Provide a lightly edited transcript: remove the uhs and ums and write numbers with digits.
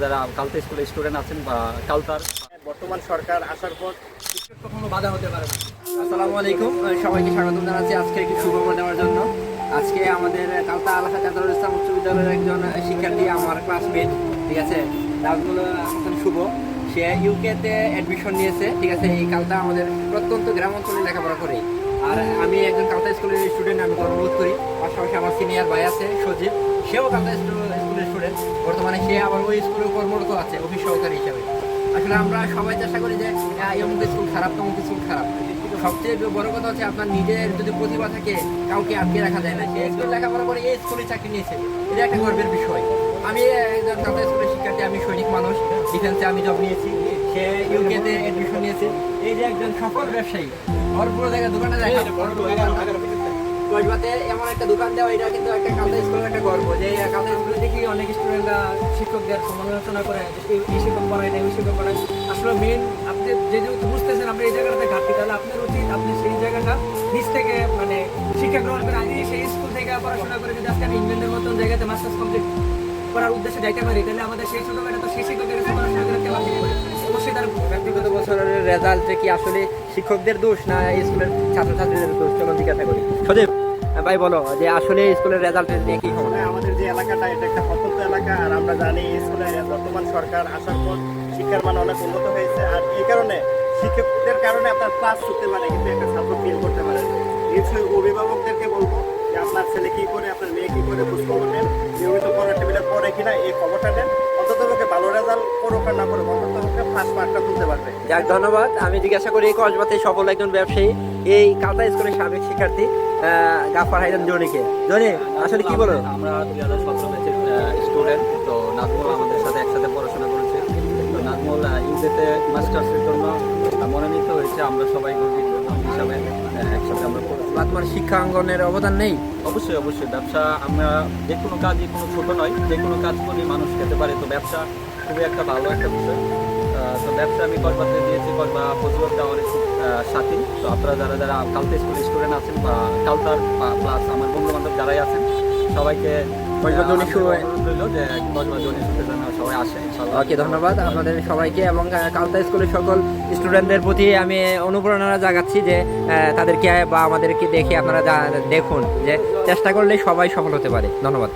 যারা কালতা স্কুলের স্টুডেন্ট আছেন বা কালতার বর্তমান সরকার আসার পর কখনো বাধা হতে পারে না। আসসালামু আলাইকুম, সবাইকে স্বাগত জানাচ্ছি আজকে একটি শুভখবর দেওয়ার জন্য। আজকে আমাদের কালতা আলাহা চাঁদুল ইসলাম উচ্চ বিদ্যালয়ের একজন শিক্ষার্থী, আমার ক্লাসমেট, ঠিক আছে, নাজমুল হাসান শুভ, সে ইউকেতে অ্যাডমিশন নিয়েছে, ঠিক আছে। এই কালতা আমাদের প্রত্যন্ত গ্রাম অঞ্চলে লেখাপড়া করে। আর আমি একজন কালতা স্কুলের স্টুডেন্ট, আমি গর্ববোধ করি। পাশাপাশি আমার সিনিয়র ভাই আছে সজীব, সেও কালতা স্কুলের স্টুডেন্ট। বর্তমানে সে আবার ওই স্কুলে কর্মরত আছে অফিস সহকারী হিসাবে। আসলে আমরা সবাই চেষ্টা করি যে অমুক স্কুল খারাপ, তমুক স্কুল খারাপ। সবচেয়ে বড় কথা হচ্ছে আপনার নিজের যদি প্রতিভা থাকে কাউকে আটকে রাখা যায় না। সে স্কুলে লেখাপড়া করে এই স্কুলে চাকরি নিয়েছে, এটা একটা গর্বের বিষয়। আমি একজন কালতা স্কুলের শিক্ষার্থী, আমি সৈনিক মানুষ, ডিফেন্সে আমি জব নিয়েছি, সে ইউকেতে অ্যাডমিশন নিয়েছে। এই যে একজন সফল ব্যবসায়ী, ওর পুরো জায়গায় দোকানে দেখা কসবাতে এমন একটা দোকান দেওয়া, এটা কিন্তু একটা কালতা স্কুলের একটা গর্ব। যে কালতা স্কুলে দেখি অনেক স্টুডেন্টরা শিক্ষকদের সমালোচনা করে, এই শিক্ষক পড়ায় না, এই শিক্ষক পড়ায়। আসলে মেন আপনি যেহেতু বুঝতেছেন আপনি এই জায়গাটাতে ঘাটতি, তাহলে আপনার উচিত আপনি সেই জায়গাটা নিজ থেকে মানে শিক্ষা গ্রহণ করে আগে সেই স্কুল থেকে পড়াশোনা করে যদি আজকে আমি ইংল্যান্ডের মতন জায়গাতে মাস্টার্স কমপ্লিট করার উদ্দেশ্যে যাইতে পারি, তাহলে আমাদের সেই ছোটবেলা তো সেই শিক্ষকের কাছে পড়াশোনা করে কেমন অবশ্যই তার ব্যক্তিগত বছরের রেজাল্টে কি আসলে শিক্ষকদের দোষ না স্কুলের ছাত্রছাত্রীদের দোষ? চলো জিজ্ঞাসা করি। সজীব ভাই, বলো যে আসলে স্কুলের রেজাল্ট নিয়ে কি খবর? আমাদের যে এলাকাটা, এটা একটা প্রত্যন্ত এলাকা, আর আমরা জানি এই স্কুলে বর্তমান সরকার আসার পর শিক্ষার মান অনেক উন্নত হয়েছে। আর এই কারণে শিক্ষকদের কারণে আপনার ক্লাস করতে পারে, কিন্তু একটা ছাত্র ফেল করতে পারে। নিশ্চয়ই অভিভাবকদেরকে বলবো যে আপনার ছেলে কি করে, আপনার মেয়ে কি করে খোঁজখবর নেন, নিয়মিত পড়ার টেবিলে পড়ে কিনা এই খবরটা নেন। অন্তত পক্ষে ভালো রেজাল্ট করুক আর না করুক, অন্তত পক্ষে ফার্স্ট মার্কটা তুলতে পারবে। যাক, ধন্যবাদ। আমি জিজ্ঞাসা করি কসবাতে সফল একজন ব্যবসায়ী, এই কালতা স্কুলের সাবেক শিক্ষার্থী গাফার হাইদান জনিকে। জনি, আসলে কি বলো? আমরা 2017 ব্যাচের স্টুডেন্ট, তো নাজমুল আমাদের সাথে একসাথে পড়াশোনা করেছে। তো নাজমুল ইউকেতে মাস্টার্সের জন্য মনোনীত হয়েছে। আমরা সবাই গর্বিত হিসাবে একসাথে আমরা পড়েছি। তোমার শিক্ষাঙ্গনের অবদান নেই? অবশ্যই অবশ্যই। ব্যবসা, আমরা যে কোনো কাজই কোনো ছোটো নয়, যে কোনো কাজ করি মানুষ খেতে পারে। তো ব্যবসা খুবই একটা ভালো একটা বিষয়। তো ব্যবসা আমি কসবাতে দিয়েছি, কসবা ফজলুর টাওয়ারের সাথী। তো আপনারা যারা যারা কালতা স্কুলের স্টুডেন্ট আছেন বা কালতার প্লাস আমার বন্ধু বান্ধব যারাই আছেন, সবাইকে অনুরোধ রইল যে কসবা জনি শুনতে যেন সবাই আসে। ওকে, ধন্যবাদ আপনাদের সবাইকে। এবং কালতা স্কুলের সকল স্টুডেন্টদের প্রতি আমি অনুপ্রেরণা জাগাচ্ছি যে তাদেরকে বা আমাদেরকে দেখে আপনারা দেখুন যে চেষ্টা করলে সবাই সফল হতে পারে। ধন্যবাদ।